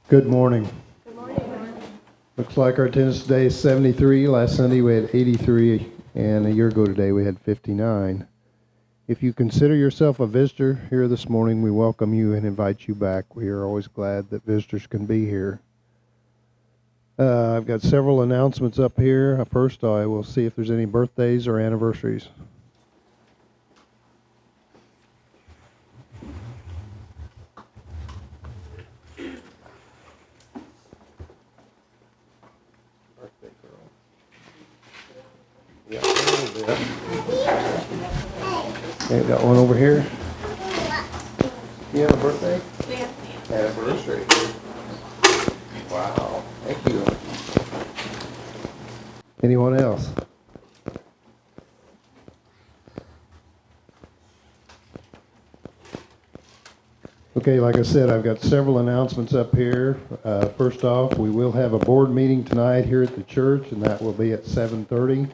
Good morning. Good morning. Looks like our attendance today is 73. Last Sunday we had 83, and a year ago today we had 59. If you consider yourself a visitor here this morning, we welcome you and invite you back. We are always glad that visitors can be here. I've got several announcements up here. First, I will see if there's any birthdays or anniversaries. Yeah, a little bit. Okay, got one over here. You have a birthday? Yeah. Anniversary. Wow, thank you. Anyone else? Okay, like I said, I've got several announcements up here. First off, we will have a board meeting tonight here at the church, and that will be at 7:30.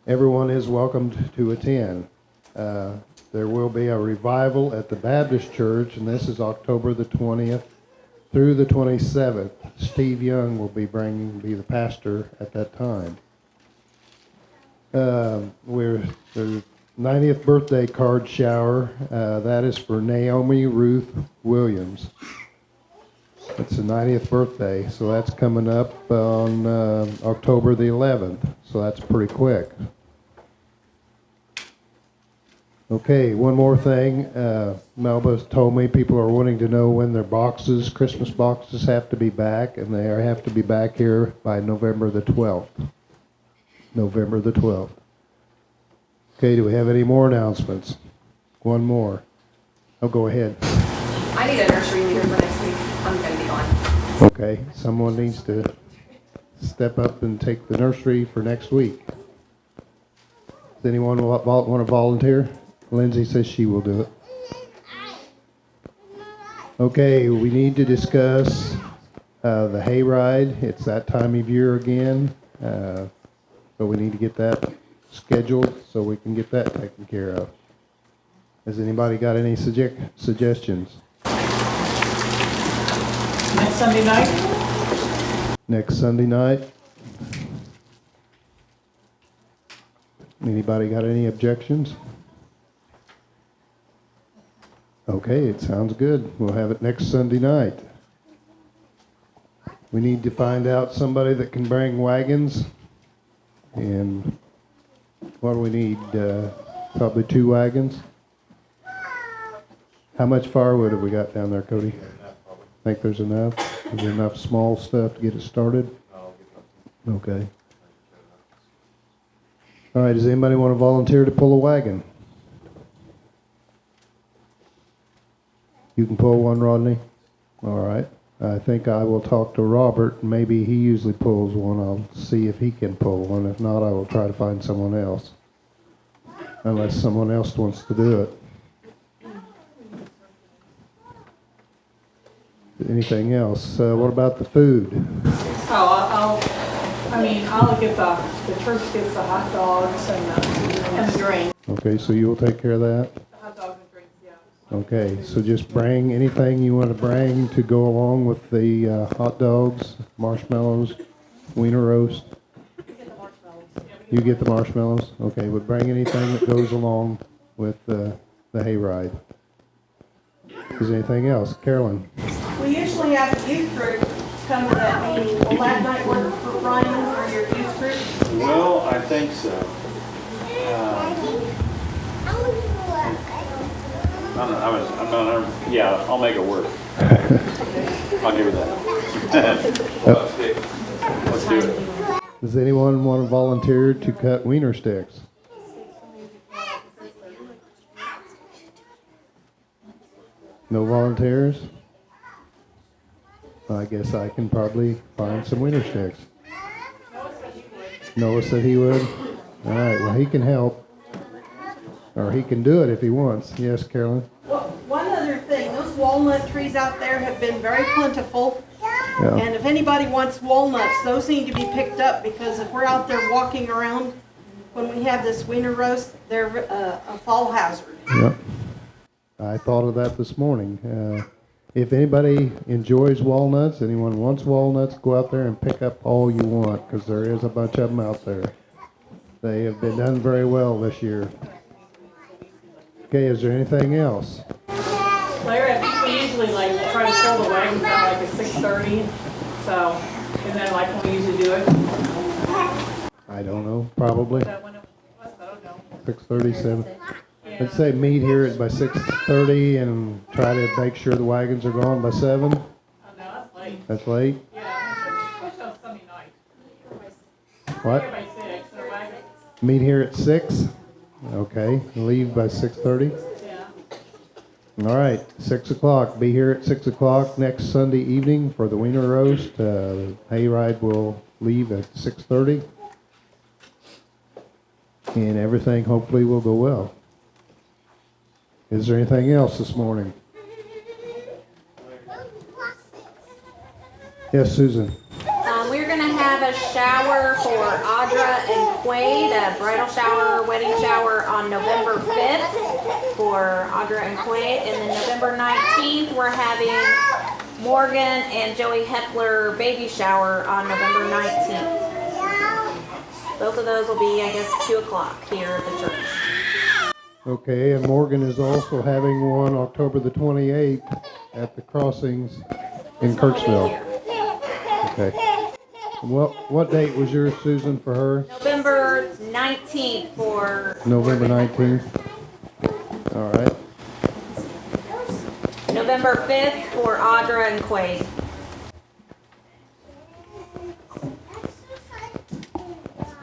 Everyone is welcomed to attend. There will be a revival at the Baptist Church, and this is October the 20th through the 27th. Steve Young will be the pastor at that time. The 90th birthday card shower, that is for Naomi Ruth Williams. It's the 90th birthday, so that's coming up on October the 11th, so that's pretty quick. Okay, one more thing. Melba's told me people are wanting to know when their Christmas boxes have to be back, and they have to be back here by November the 12th. November the 12th. Okay, do we have any more announcements? One more. Oh, go ahead. I need a nursery leader for next week. I'm going to be gone. Okay, someone needs to step up and take the nursery for next week. Does anyone want to volunteer? Lindsay says she will do it. Okay, we need to discuss the hayride. It's that time of year again, so we need to get that scheduled so we can get that taken care of. Has anybody got any suggestions? Next Sunday night? Next Sunday night? Anybody got any objections? Okay, it sounds good. We'll have it next Sunday night. We need to find out somebody that can bring wagons. And what do we need? Probably 2 wagons. How much firewood have we got down there, Cody? Think there's enough? Is there enough small stuff to get it started? Okay. All right, does anybody want to volunteer to pull a wagon? You can pull one, Rodney? All right. I think I will talk to Robert. Maybe he usually pulls one. I'll see if he can pull one. If not, I will try to find someone else. Unless someone else wants to do it. Anything else? What about the food? I'll get the church gets the hot dogs and the drink. Okay, so you will take care of that? The hot dogs and drinks, yeah. Okay, so just bring anything you want to bring to go along with the hot dogs, marshmallows, wiener roast. You get the marshmallows? Okay, but bring anything that goes along with the hayride. Is there anything else? Carolyn? We usually have a youth group come to that meeting. Will that night work for Ryan for your youth group? Well, I think so. I'll make it work. I'll give her that. Let's do it. Does anyone want to volunteer to cut wiener sticks? No volunteers? I guess I can probably find some wiener sticks. Noah said he would? All right, well, he can help. Or he can do it if he wants. Yes, Carolyn? Well, one other thing, those walnut trees out there have been very plentiful. Yeah. And if anybody wants walnuts, those need to be picked up because if we're out there walking around when we have this winter roast, they're a fall hazard. Yep. I thought of that this morning. If anybody enjoys walnuts, anyone wants walnuts, go out there and pick up all you want, because there is a bunch of them out there. They have been done very well this year. Okay, is there anything else? Larry, I think we usually like try to pull the wagons out like at 6:30, so, and then like when we usually do it. I don't know, probably Is that when it was? I don't know. 6:37. Yeah. Let's say meet here by 6:30 and try to make sure the wagons are gone by 7. Oh, no, that's late. That's late. Yeah, especially on Sunday night. What? Here by 6, the wagons, Meet here at 6? Okay, leave by 6:30? yeah. All right, 6 o'clock. Be here at 6 o'clock next Sunday evening for the Wiener Roast. Hayride will leave at 6:30. And everything hopefully will go well. Is there anything else this morning? Yes, Susan. We're going to have a shower for Audra and Quaid, a bridal shower, wedding shower on November 5th for Audra and Quaid. And then November 19th, we're having Morgan and Joey Hepler baby shower on November 19th. Both of those will be, I guess, 2 o'clock here at the church. Okay, and Morgan is also having one October the 28th at the Crossings in Kirksville. Okay. What date was yours, Susan, for her? November 19th for November 19th. All right. November 5th for Audra and Quaid.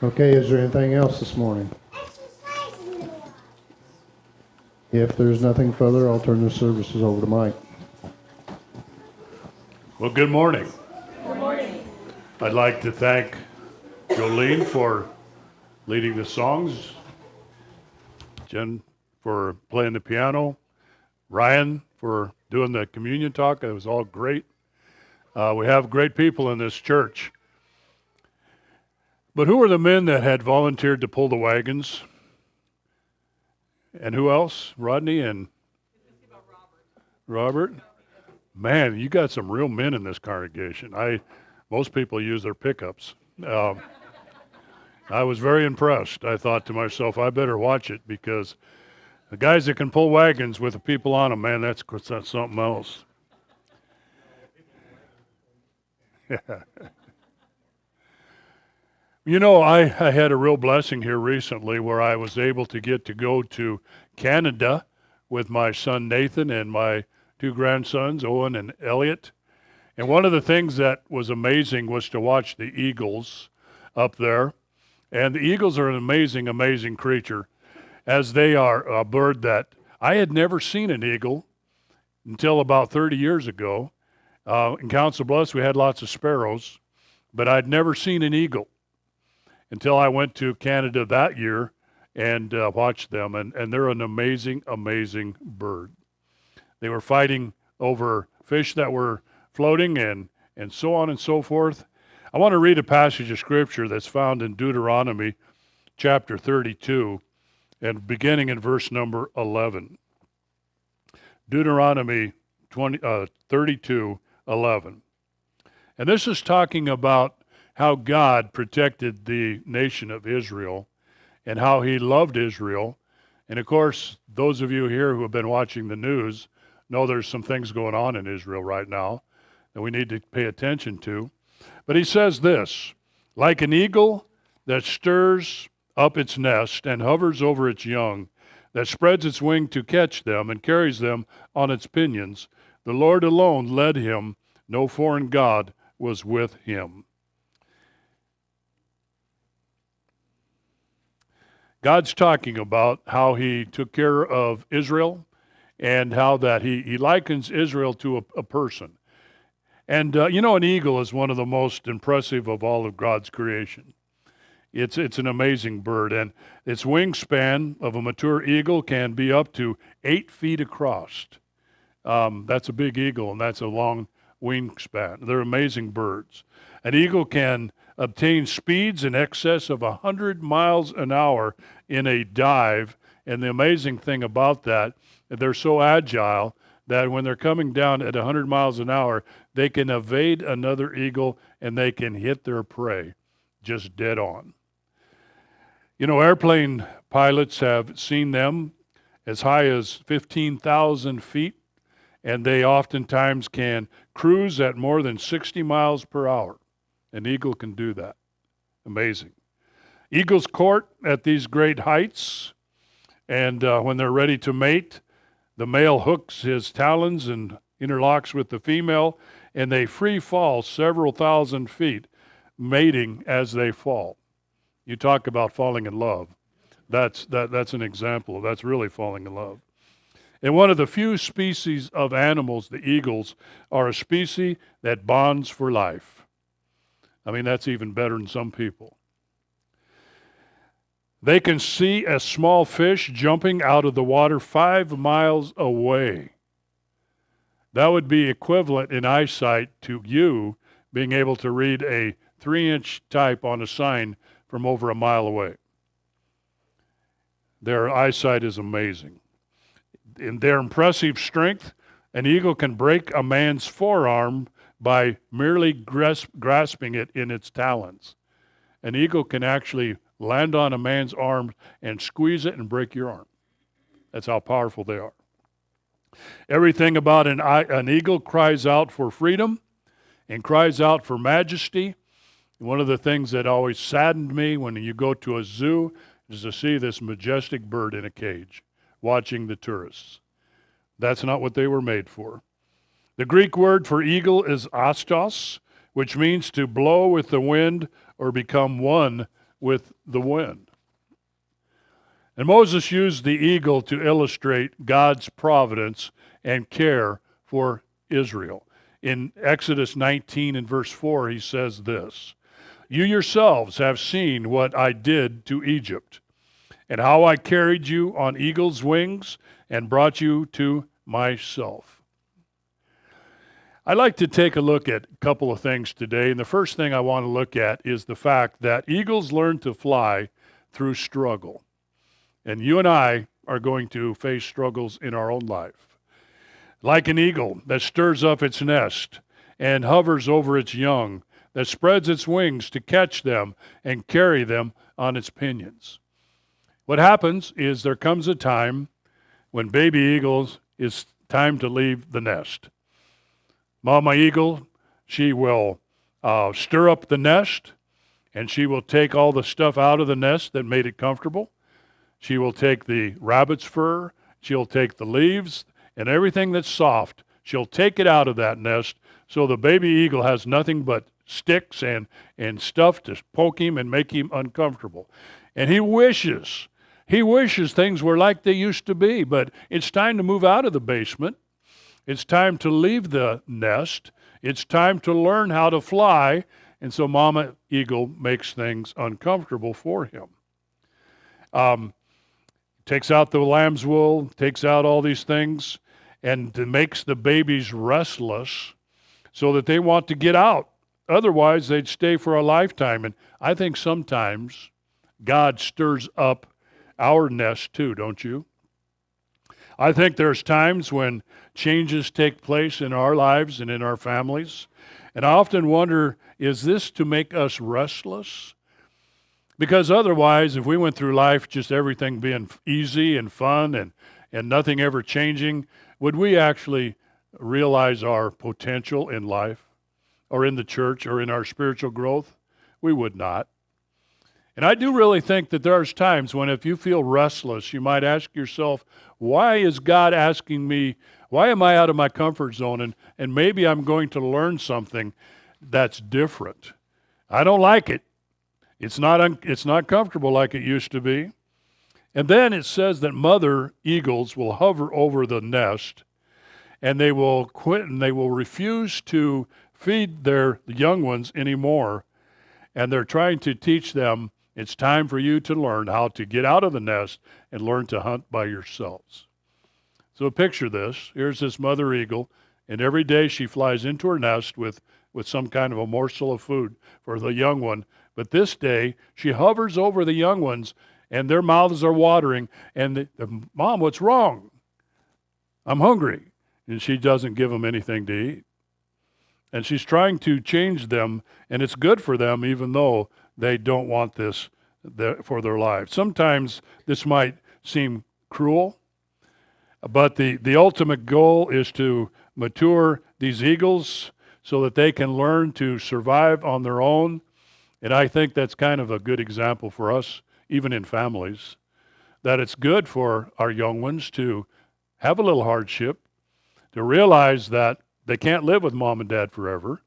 Okay, is there anything else this morning? If there's nothing further, I'll turn the services over to Mike. Well, good morning. Good morning. I'd like to thank Jolene for leading the songs, Jen for playing the piano, Ryan for doing the communion talk. It was all great. We have great people in this church. But who were the men that had volunteered to pull the wagons? And who else? Rodney and Robert? Man, you got some real men in this congregation. Most people use their pickups. I was very impressed. I thought to myself, I better watch it, because the guys that can pull wagons with the people on them, man, that's something else. You know, I had a real blessing here recently where I was able to get to go to Canada with my son Nathan and my 2 grandsons, Owen and Elliot. And one of the things that was amazing was to watch the eagles up there. And the eagles are an amazing, amazing creature, as they are a bird that I had never seen an eagle until about 30 years ago. In Council Bluffs, we had lots of sparrows, but I'd never seen an eagle until I went to Canada that year and watched them. And they're an amazing, amazing bird. They were fighting over fish that were floating and so on and so forth. I want to read a passage of scripture that's found in Deuteronomy chapter 32 and beginning in verse number 11. Deuteronomy 32:11. And this is talking about how God protected the nation of Israel and how he loved Israel. And of course, those of you here who have been watching the news know there's some things going on in Israel right now that we need to pay attention to. But he says this, like an eagle that stirs up its nest and hovers over its young, that spreads its wing to catch them and carries them on its pinions, the Lord alone led him, no foreign god was with him. God's talking about how he took care of Israel and how that he likens Israel to a person. And, you know, an eagle is one of the most impressive of all of God's creation. It's an amazing bird, and its wingspan of a mature eagle can be up to 8 feet across. That's a big eagle, and that's a long wingspan. They're amazing birds. An eagle can obtain speeds in excess of 100 miles an hour in a dive, and the amazing thing about that, they're so agile that when they're coming down at 100 miles an hour, they can evade another eagle and they can hit their prey just dead on. You know, airplane pilots have seen them as high as 15,000 feet, and they oftentimes can cruise at more than 60 miles per hour. An eagle can do that. Amazing. Eagles court at these great heights, and when they're ready to mate, the male hooks his talons and interlocks with the female, and they free fall several thousand feet, mating as they fall. You talk about falling in love. That's an example. That's really falling in love. And one of the few species of animals, the eagles, are a species that bonds for life. I mean, that's even better than some people. They can see a small fish jumping out of the water 5 miles away. That would be equivalent in eyesight to you being able to read a 3-inch type on a sign from over a mile away. Their eyesight is amazing. In their impressive strength, an eagle can break a man's forearm by merely grasping it in its talons. An eagle can actually land on a man's arm and squeeze it and break your arm. That's how powerful they are. Everything about an eagle cries out for freedom and cries out for majesty. One of the things that always saddened me when you go to a zoo is to see this majestic bird in a cage watching the tourists. That's not what they were made for. The Greek word for eagle is astos, which means to blow with the wind or become one with the wind. And Moses used the eagle to illustrate God's providence and care for Israel. In Exodus 19 and verse 4, he says this, "You yourselves have seen what I did to Egypt, and how I carried you on eagle's wings and brought you to myself." I'd like to take a look at a couple of things today, and the first thing I want to look at is the fact that eagles learn to fly through struggle. And you and I are going to face struggles in our own life. Like an eagle that stirs up its nest and hovers over its young, that spreads its wings to catch them and carry them on its pinions. What happens is there comes a time when baby eagles, it's time to leave the nest. Mama eagle, she will stir up the nest, and she will take all the stuff out of the nest that made it comfortable. She will take the rabbit's fur, she'll take the leaves, and everything that's soft, she'll take it out of that nest so the baby eagle has nothing but sticks and stuff to poke him and make him uncomfortable. And he wishes things were like they used to be, but it's time to move out of the basement. It's time to leave the nest. It's time to learn how to fly, and so Mama Eagle makes things uncomfortable for him. Takes out the lamb's wool, takes out all these things, and makes the babies restless so that they want to get out. Otherwise, they'd stay for a lifetime. And I think sometimes God stirs up our nest too, don't you? I think there's times when changes take place in our lives and in our families. And I often wonder, is this to make us restless? Because otherwise, if we went through life just everything being easy and fun and nothing ever changing, would we actually realize our potential in life or in the church or in our spiritual growth? We would not. And I do really think that there's times when if you feel restless, you might ask yourself, why is God asking me, why am I out of my comfort zone? And maybe I'm going to learn something that's different. I don't like it. It's not comfortable like it used to be. And then it says that mother eagles will hover over the nest, and they will quit and they will refuse to feed their young ones anymore. And they're trying to teach them it's time for you to learn how to get out of the nest and learn to hunt by yourselves. So picture this. Here's this mother eagle, and every day she flies into her nest with some kind of a morsel of food for the young one. But this day, she hovers over the young ones, and their mouths are watering. And the mom, what's wrong? I'm hungry. and she doesn't give them anything to eat. And she's trying to change them, and it's good for them even though they don't want this for their lives. Sometimes this might seem cruel, but the ultimate goal is to mature these eagles so that they can learn to survive on their own. And I think that's kind of a good example for us, even in families, that it's good for our young ones to have a little hardship, to realize that they can't live with mom and dad forever.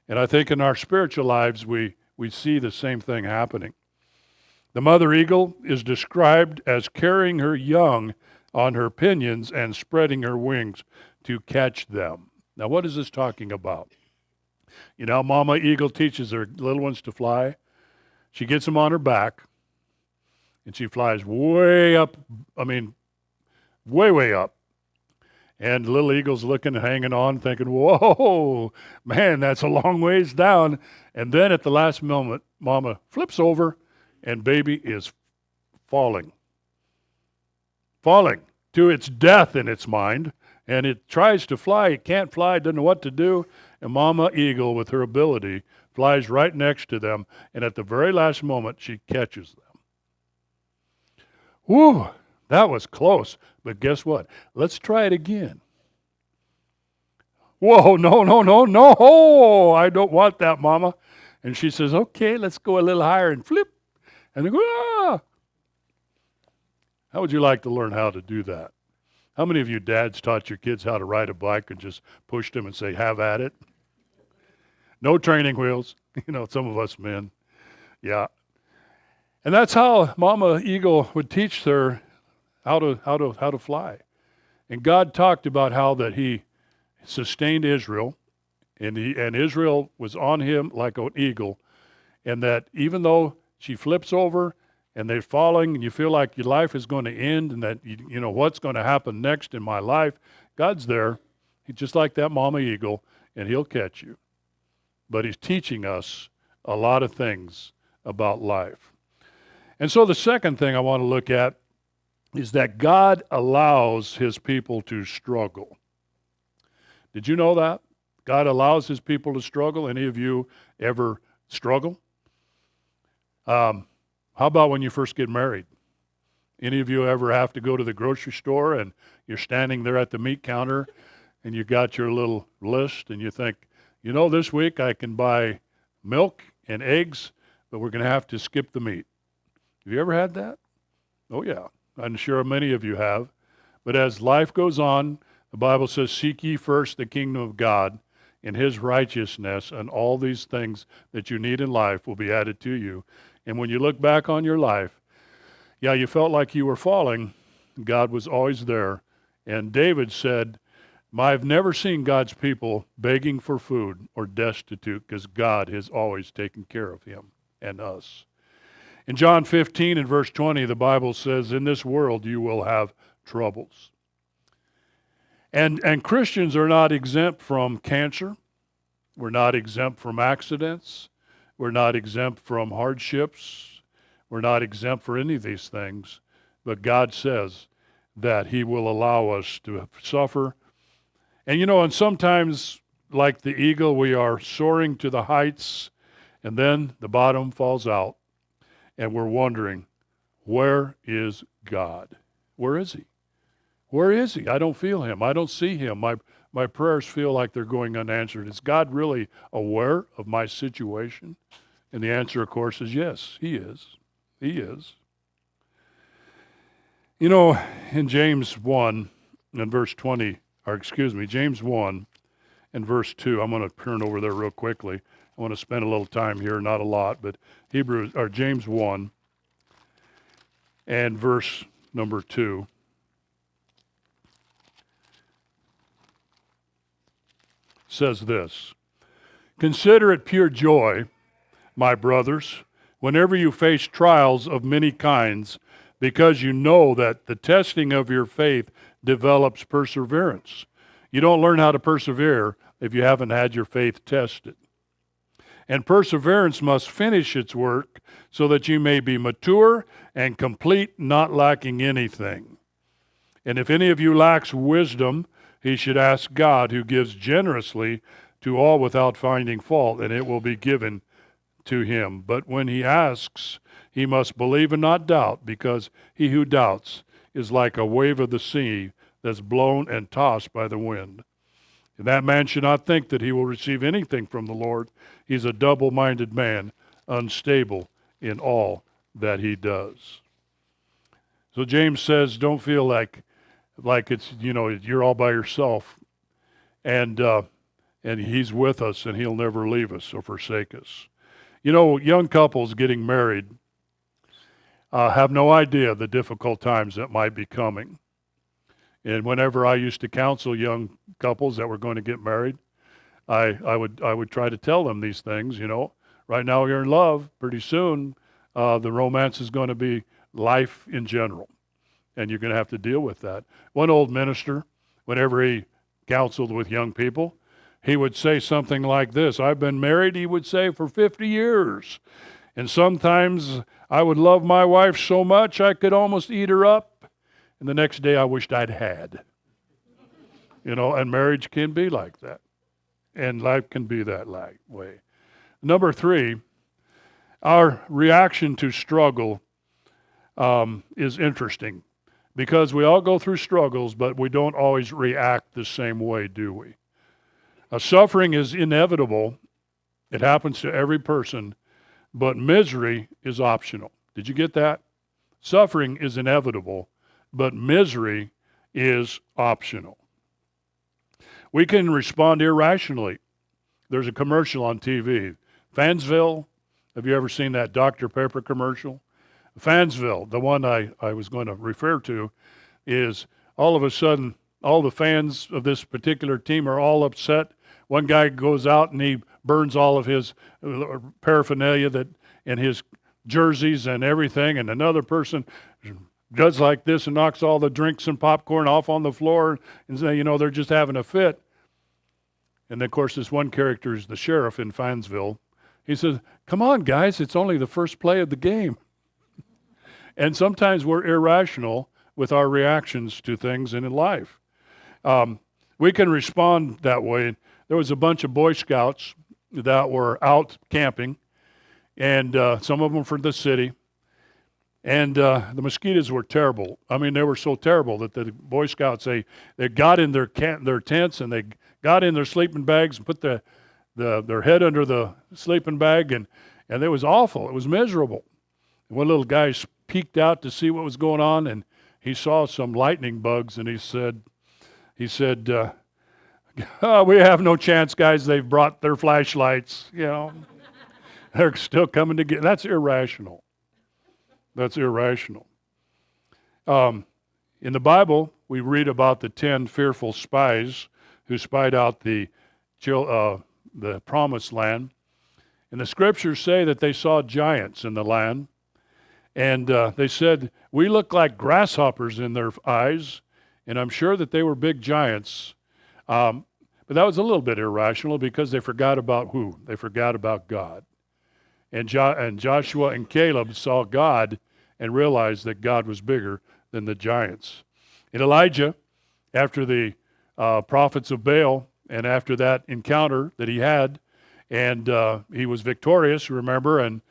And I think in our spiritual lives, we see the same thing happening. The mother eagle is described as carrying her young on her pinions and spreading her wings to catch them. Now, what is this talking about? You know, mama eagle teaches her little ones to fly. She gets them on her back, and she flies way up, way up. And the little eagle's looking, hanging on, thinking, whoa, man, that's a long ways down. And then at the last moment, mama flips over, and baby is falling to its death in its mind. And it tries to fly. It can't fly, doesn't know what to do. And mama eagle, with her ability, flies right next to them. And at the very last moment, she catches them. Whew, that was close. But guess what? Let's try it again. Whoa, no, I don't want that, mama. And she says, okay, let's go a little higher and flip. And they go, ah. How would you like to learn how to do that? How many of you dads taught your kids how to ride a bike and just pushed them and say, have at it? No training wheels. You know, some of us men. Yeah. And that's how Mama Eagle would teach her how to fly. And God talked about how that he sustained Israel, and Israel was on him like an eagle, and that even though she flips over and they're falling and you feel like your life is going to end and that you know what's going to happen next in my life, God's there. He's just like that mama eagle, and he'll catch you. But he's teaching us a lot of things about life. And so the second thing I want to look at is that God allows his people to struggle. Did you know that? God allows his people to struggle. Any of you ever struggle? How about when you first get married? Any of you ever have to go to the grocery store and you're standing there at the meat counter and you got your little list and you think, you know, this week I can buy milk and eggs, but we're going to have to skip the meat. Have you ever had that? Oh, yeah. I'm sure many of you have. But as life goes on, the Bible says, seek ye first the kingdom of God and his righteousness, and all these things that you need in life will be added to you. And when you look back on your life, yeah, you felt like you were falling. God was always there. And David said, I've never seen God's people begging for food or destitute, because God has always taken care of him and us. In John 15 and verse 20, the Bible says, in this world you will have troubles. And Christians are not exempt from cancer. We're not exempt from accidents. We're not exempt from hardships. We're not exempt for any of these things. But God says that he will allow us to suffer. And you know, and sometimes, like the eagle, we are soaring to the heights, and then the bottom falls out. And we're wondering, where is God? Where is he? Where is he? I don't feel him. I don't see him. My prayers feel like they're going unanswered. Is God really aware of my situation? And the answer, of course, is yes, he is. He is. You know, in James 1 and verse 20, James 1 and verse 2, I'm going to turn over there real quickly. I want to spend a little time here, not a lot, but James 1 and verse number 2. Says this, consider it pure joy, my brothers, whenever you face trials of many kinds, because you know that the testing of your faith develops perseverance. You don't learn how to persevere if you haven't had your faith tested. And perseverance must finish its work so that you may be mature and complete, not lacking anything. And if any of you lacks wisdom, he should ask God, who gives generously to all without finding fault, and it will be given to him. But when he asks, he must believe and not doubt, because he who doubts is like a wave of the sea that's blown and tossed by the wind. And that man should not think that he will receive anything from the Lord. He's a double-minded man, unstable in all that he does. So James says, don't feel like it's, you're all by yourself. And he's with us, and he'll never leave us or forsake us. Young couples getting married have no idea the difficult times that might be coming. And whenever I used to counsel young couples that were going to get married, I would try to tell them these things. Right now you're in love. Pretty soon, the romance is going to be life in general, and you're going to have to deal with that. One old minister, whenever he counseled with young people, he would say something like this. I've been married, he would say, for 50 years. And sometimes I would love my wife so much I could almost eat her up. And the next day I wished I'd had. And marriage can be like that. And life can be that way. Number 3, our reaction to struggle is interesting. Because we all go through struggles, but we don't always react the same way, do we? Suffering is inevitable. It happens to every person, but misery is optional. Did you get that? Suffering is inevitable, but misery is optional. We can respond irrationally. There's a commercial on TV. Fansville, have you ever seen that Dr. Pepper commercial? Fansville, the one I was going to refer to, is all of a sudden, all the fans of this particular team are all upset. One guy goes out and he burns all of his paraphernalia and his jerseys and everything, and another person does like this and knocks all the drinks and popcorn off on the floor and say, they're just having a fit. And of course, this one character is the sheriff in Fansville. He says, come on, guys, it's only the first play of the game. And sometimes we're irrational with our reactions to things in life. We can respond that way. There was a bunch of Boy Scouts that were out camping, and some of them from the city. And the mosquitoes were terrible. I mean, they were so terrible that the Boy Scouts, they got in their tents, and they got in their sleeping bags and put their head under the sleeping bag, and it was awful. It was miserable. And one little guy peeked out to see what was going on, and he saw some lightning bugs, and he said, oh, we have no chance, guys. They've brought their flashlights, They're still coming to get. That's irrational. That's irrational. In the Bible, we read about the 10 fearful spies who spied out the promised land. And the scriptures say that they saw giants in the land. And they said, we look like grasshoppers in their eyes. And I'm sure that they were big giants. But that was a little bit irrational because they forgot about who? They forgot about God. And Joshua and Caleb saw God and realized that God was bigger than the giants. And Elijah, after the prophets of Baal, and after that encounter that he had, and he was victorious, remember, and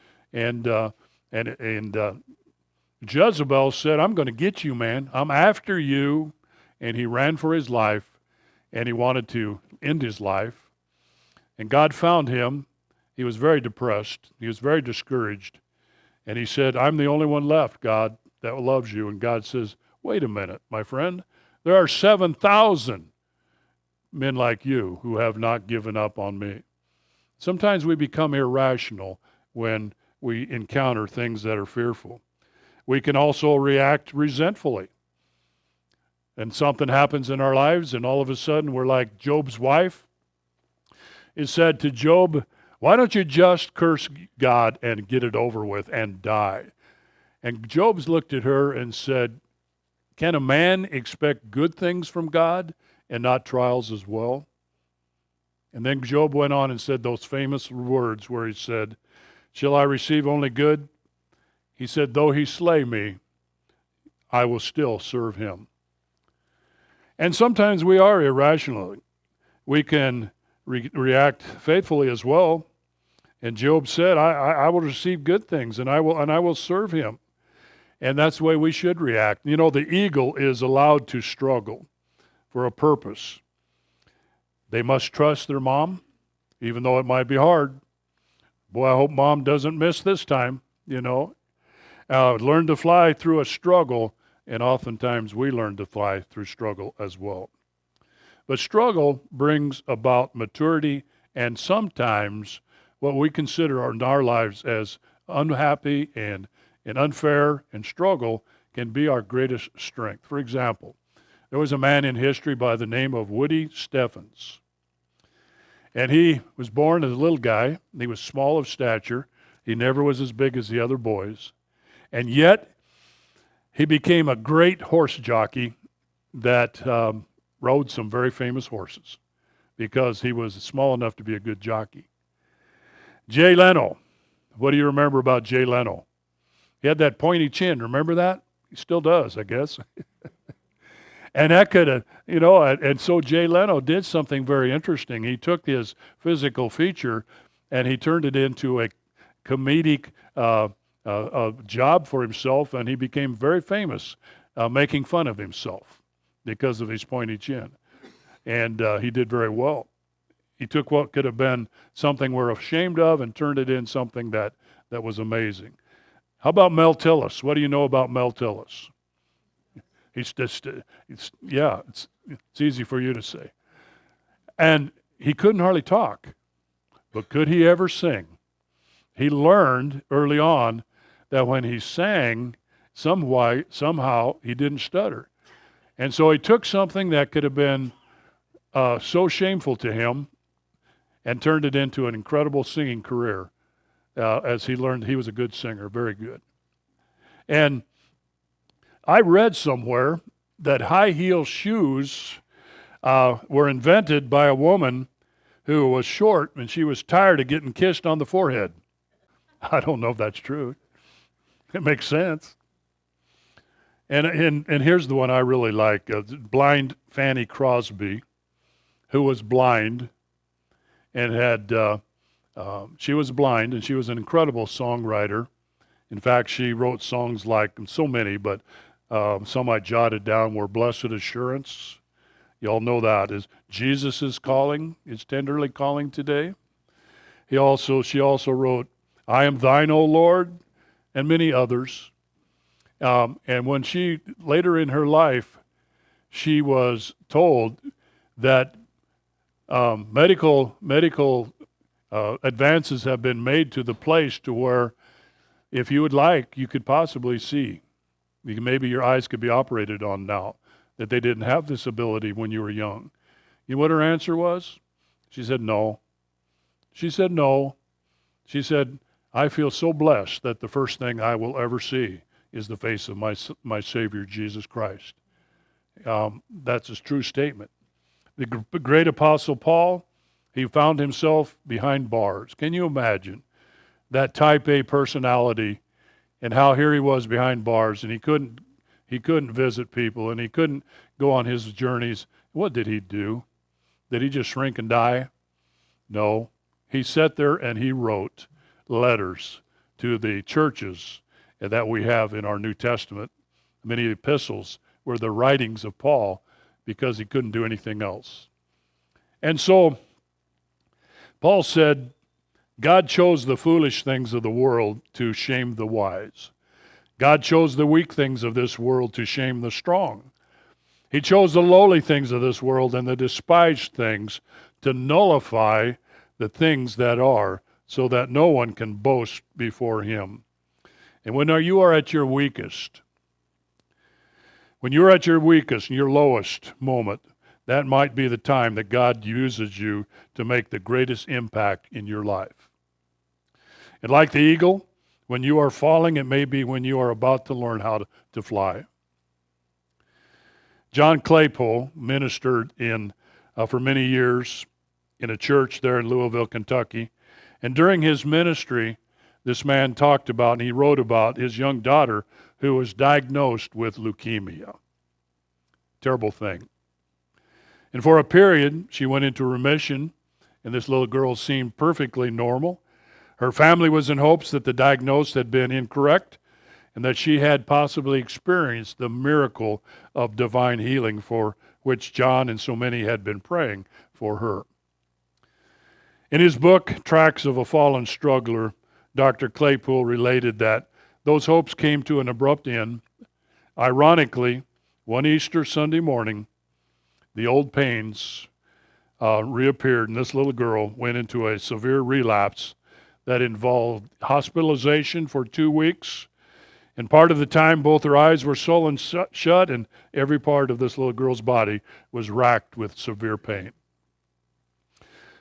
Jezebel said, I'm going to get you, man. I'm after you. And he ran for his life, and he wanted to end his life. And God found him. He was very depressed. He was very discouraged. And he said, I'm the only one left, God, that loves you. And God says, wait a minute, my friend. There are 7,000 men like you who have not given up on me. Sometimes we become irrational when we encounter things that are fearful. We can also react resentfully. And something happens in our lives, and all of a sudden we're like Job's wife. It said to Job, why don't you just curse God and get it over with and die? And Job's looked at her and said, can a man expect good things from God and not trials as well? And then Job went on and said those famous words where he said, shall I receive only good? He said, though he slay me, I will still serve him. And sometimes we are irrational. We can react faithfully as well. And Job said, I will receive good things, and I will serve him. And that's the way we should react. You know, the eagle is allowed to struggle for a purpose. They must trust their mom, even though it might be hard. Boy, I hope mom doesn't miss this time, you know. Learn to fly through a struggle, and oftentimes we learn to fly through struggle as well. But struggle brings about maturity and sometimes what we consider in our lives as unhappy and unfair and struggle can be our greatest strength. For example, there was a man in history by the name of Woody Stephens. And he was born as a little guy. He was small of stature. He never was as big as the other boys. And yet, he became a great horse jockey that rode some very famous horses because he was small enough to be a good jockey. Jay Leno. What do you remember about Jay Leno? He had that pointy chin. Remember that? He still does, I guess. And that could have, you know, and so Jay Leno did something very interesting. He took his physical feature and he turned it into a comedic job for himself, and he became very famous making fun of himself because of his pointy chin. And he did very well. He took what could have been something we're ashamed of and turned it in something that was amazing. How about Mel Tillis? What do you know about Mel Tillis? He's just, it's easy for you to say. And he couldn't hardly talk, but could he ever sing? He learned early on that when he sang, somehow he didn't stutter. And so he took something that could have been so shameful to him and turned it into an incredible singing career as he learned he was a good singer, very good. And I read somewhere that high heel shoes were invented by a woman who was short and she was tired of getting kissed on the forehead. I don't know if that's true. It makes sense. And here's the one I really like. Blind Fanny Crosby, who was blind and she was blind and she was an incredible songwriter. In fact, she wrote songs like, so many, but some I jotted down were Blessed Assurance. You all know that is Jesus is calling, is tenderly calling today. She also wrote, I am thine, O Lord, and many others. And when she, later in her life, she was told that medical advances have been made to the place to where if you would like, you could possibly see. Maybe your eyes could be operated on now, that they didn't have this ability when you were young. You know what her answer was? She said, no. She said, no. She said, I feel so blessed that the first thing I will ever see is the face of my Savior, Jesus Christ. That's a true statement. The great Apostle Paul, he found himself behind bars. Can you imagine that type A personality and how here he was behind bars and he couldn't visit people and he couldn't go on his journeys. What did he do? Did he just shrink and die? No. He sat there and he wrote letters to the churches that we have in our New Testament. Many epistles were the writings of Paul because he couldn't do anything else. And so Paul said, God chose the foolish things of the world to shame the wise. God chose the weak things of this world to shame the strong. He chose the lowly things of this world and the despised things to nullify the things that are, so that no one can boast before him. And when you are at your weakest, and your lowest moment, that might be the time that God uses you to make the greatest impact in your life. And like the eagle, when you are falling, it may be when you are about to learn how to fly. John Claypole ministered for many years in a church there in Louisville, Kentucky. And during his ministry, this man talked about and he wrote about his young daughter who was diagnosed with leukemia. Terrible thing. And for a period, she went into remission, and this little girl seemed perfectly normal. Her family was in hopes that the diagnosis had been incorrect and that she had possibly experienced the miracle of divine healing for which John and so many had been praying for her. In his book, Tracks of a Fallen Struggler, Dr. Claypool related that those hopes came to an abrupt end. Ironically, one Easter Sunday morning, the old pains reappeared, and this little girl went into a severe relapse that involved hospitalization for 2 weeks. And part of the time, both her eyes were swollen shut, and every part of this little girl's body was racked with severe pain.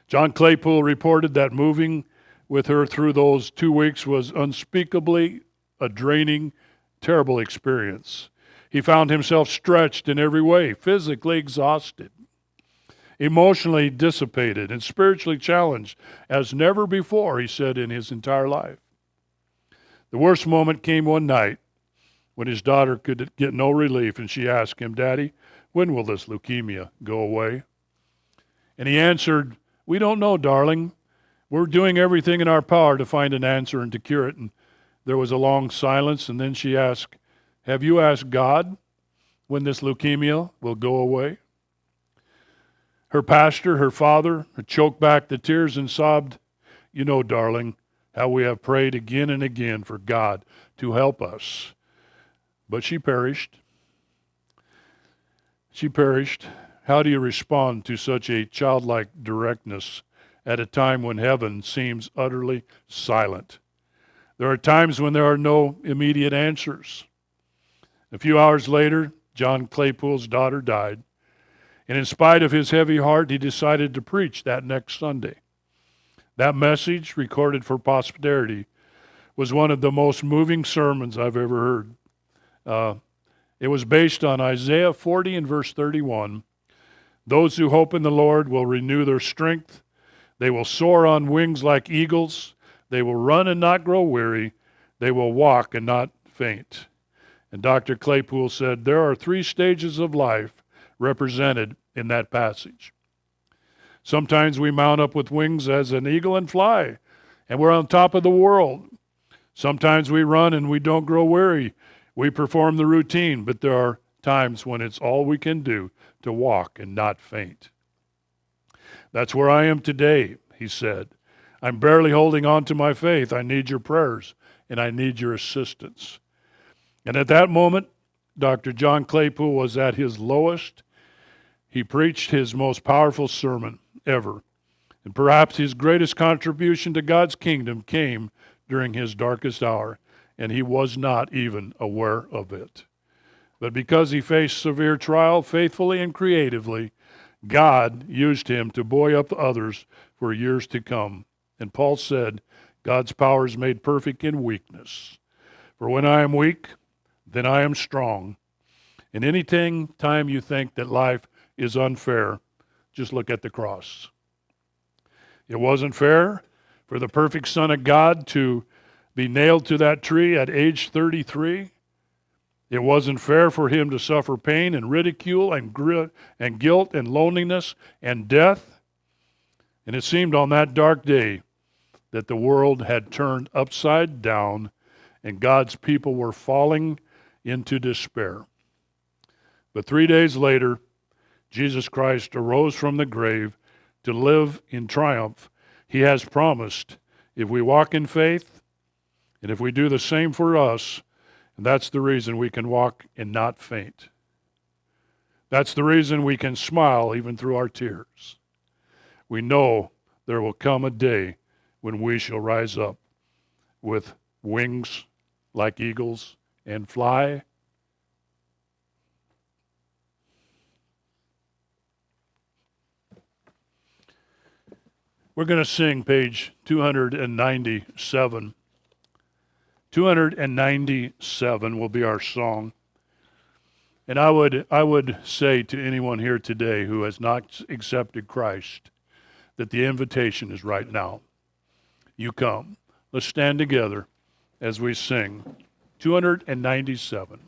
John Claypool reported that moving with her through those 2 weeks was unspeakably a draining, terrible experience. He found himself stretched in every way, physically exhausted, emotionally dissipated, and spiritually challenged as never before, he said, in his entire life. The worst moment came one night when his daughter could get no relief, and she asked him, "Daddy, when will this leukemia go away?" And he answered, "We don't know, darling. We're doing everything in our power to find an answer and to cure it." And there was a long silence, and then she asked, "Have you asked God when this leukemia will go away?" Her pastor, her father, choked back the tears and sobbed, "You know, darling, how we have prayed again and again for God to help us. But she perished. She perished. How do you respond to such a childlike directness at a time when heaven seems utterly silent? There are times when there are no immediate answers. A few hours later, John Claypool's daughter died. And in spite of his heavy heart, he decided to preach that next Sunday. That message, recorded for posterity, was one of the most moving sermons I've ever heard. It was based on Isaiah 40 and verse 31. "Those who hope in the Lord will renew their strength. They will soar on wings like eagles. They will run and not grow weary. They will walk and not faint." And Dr. Claypool said, there are 3 stages of life represented in that passage. Sometimes we mount up with wings as an eagle and fly, and we're on top of the world. Sometimes we run and we don't grow weary. We perform the routine, but there are times when it's all we can do to walk and not faint. That's where I am today, he said. I'm barely holding on to my faith. I need your prayers, and I need your assistance. And at that moment, Dr. John Claypool was at his lowest. He preached his most powerful sermon ever. And perhaps his greatest contribution to God's kingdom came during his darkest hour, and he was not even aware of it. But because he faced severe trial faithfully and creatively, God used him to buoy up others for years to come. And Paul said, God's power is made perfect in weakness. For when I am weak, then I am strong. And time you think that life is unfair, just look at the cross. It wasn't fair for the perfect Son of God to be nailed to that tree at age 33. It wasn't fair for him to suffer pain and ridicule and guilt and loneliness and death. And it seemed on that dark day that the world had turned upside down and God's people were falling into despair. But 3 days later, Jesus Christ arose from the grave to live in triumph. He has promised, if we walk in faith, and if we do the same for us, and that's the reason we can walk and not faint. That's the reason we can smile even through our tears. We know there will come a day when we shall rise up with wings like eagles and fly. We're going to sing page 297. 297 will be our song. And I would say to anyone here today who has not accepted Christ that the invitation is right now. You come. Let's stand together as we sing 297.